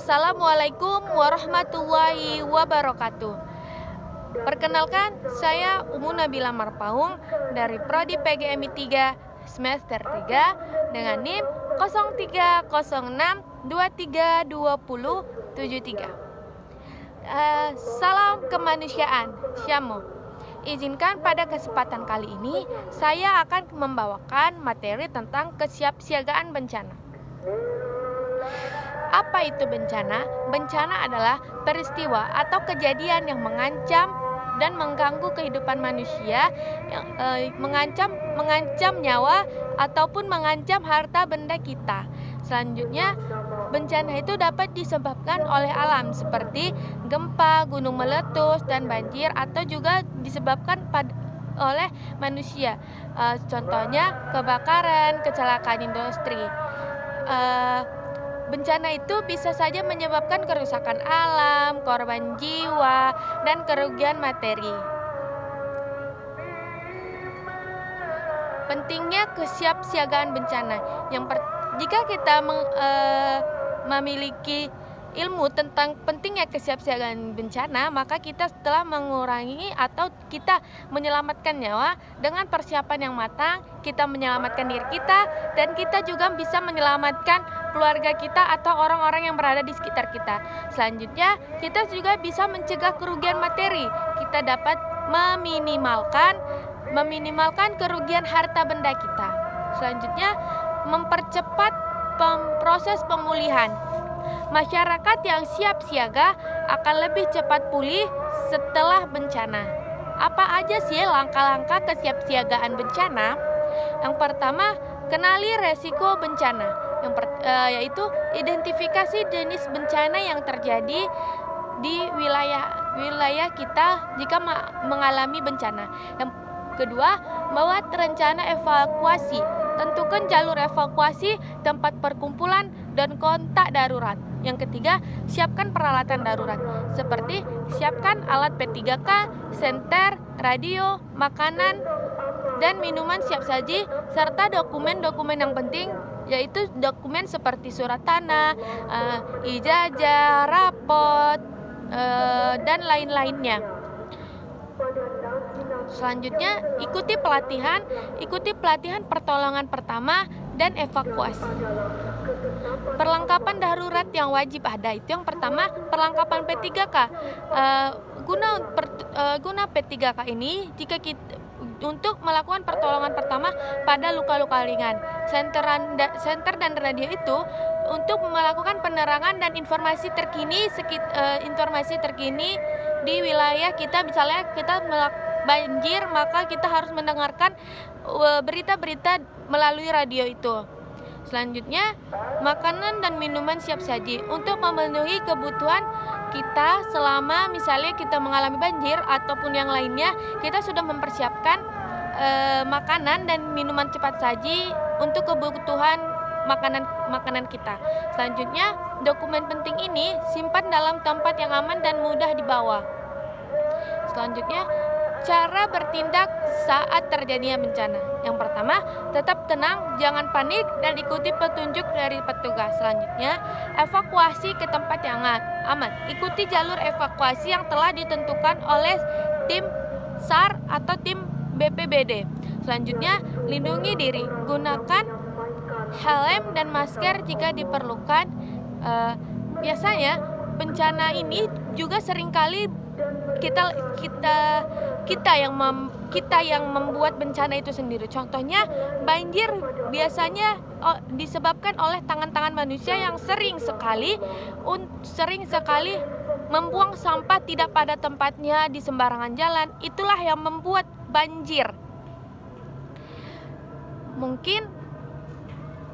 Assalamualaikum warahmatullahi wabarakatuh. Perkenalkan, saya Umu Nabila Marpaung dari Prodi PGMI 3 semester 3 dengan NIM 0306232073. Salam kemanusiaan, Syamo. Izinkan pada kesempatan kali ini saya akan membawakan materi tentang kesiapsiagaan bencana. Apa itu bencana? Bencana adalah peristiwa atau kejadian yang mengancam dan mengganggu kehidupan manusia, yang mengancam nyawa ataupun mengancam harta benda kita. Selanjutnya, bencana itu dapat disebabkan oleh alam seperti gempa, gunung meletus, dan banjir, atau juga disebabkan oleh manusia. Contohnya kebakaran, kecelakaan industri. Bencana itu bisa saja menyebabkan kerusakan alam, korban jiwa, dan kerugian materi. Pentingnya kesiapsiagaan bencana. Jika kita memiliki ilmu tentang pentingnya kesiapsiagaan bencana, maka kita telah mengurangi atau kita menyelamatkan nyawa. Dengan persiapan yang matang, kita menyelamatkan diri kita, dan kita juga bisa menyelamatkan keluarga kita atau orang-orang yang berada di sekitar kita. Selanjutnya, kita juga bisa mencegah kerugian materi. Kita dapat meminimalkan kerugian harta benda kita. Selanjutnya, mempercepat proses pemulihan. Masyarakat yang siap siaga akan lebih cepat pulih setelah bencana. Apa aja sih langkah-langkah kesiapsiagaan bencana? Yang pertama, kenali resiko bencana, yaitu identifikasi jenis bencana yang terjadi di wilayah kita jika mengalami bencana. Yang kedua, buat rencana evakuasi. Tentukan jalur evakuasi, tempat perkumpulan, dan kontak darurat. Yang ketiga, siapkan peralatan darurat, seperti siapkan alat P3K, senter, radio, makanan, dan minuman siap saji, serta dokumen-dokumen yang penting, yaitu dokumen seperti surat tanah, ijazah, rapot, dan lain-lainnya. Selanjutnya, ikuti pelatihan pertolongan pertama dan evakuasi. Perlengkapan darurat yang wajib ada, itu yang pertama, perlengkapan P3K. Guna P3K ini untuk melakukan pertolongan pertama pada luka-luka ringan. Senter dan radio itu untuk melakukan penerangan dan informasi terkini di wilayah kita. Misalnya kita banjir, maka kita harus mendengarkan berita-berita melalui radio itu. Selanjutnya, makanan dan minuman siap saji untuk memenuhi kebutuhan kita selama misalnya kita mengalami banjir ataupun yang lainnya. Kita sudah mempersiapkan makanan dan minuman cepat saji untuk kebutuhan makanan kita. Selanjutnya, dokumen penting ini simpan dalam tempat yang aman dan mudah dibawa. Selanjutnya, cara bertindak saat terjadinya bencana. Yang pertama, tetap tenang, jangan panik, dan ikuti petunjuk dari petugas. Selanjutnya, evakuasi ke tempat yang aman. Ikuti jalur evakuasi yang telah ditentukan oleh tim SAR atau tim BPBD. Selanjutnya, lindungi diri. Gunakan helm dan masker jika diperlukan. Biasanya bencana ini juga seringkali kita yang membuat bencana itu sendiri. Contohnya, banjir biasanya disebabkan oleh tangan-tangan manusia yang sering sekali membuang sampah tidak pada tempatnya di sembarangan jalan. Itulah yang membuat banjir. Mungkin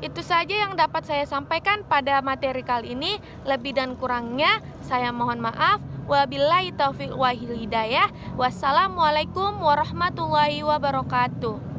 itu saja yang dapat saya sampaikan pada materi kali ini. Lebih dan kurangnya saya mohon maaf. Wabillahi taufiq wal hidayah. Wassalamualaikum warahmatullahi wabarakatuh.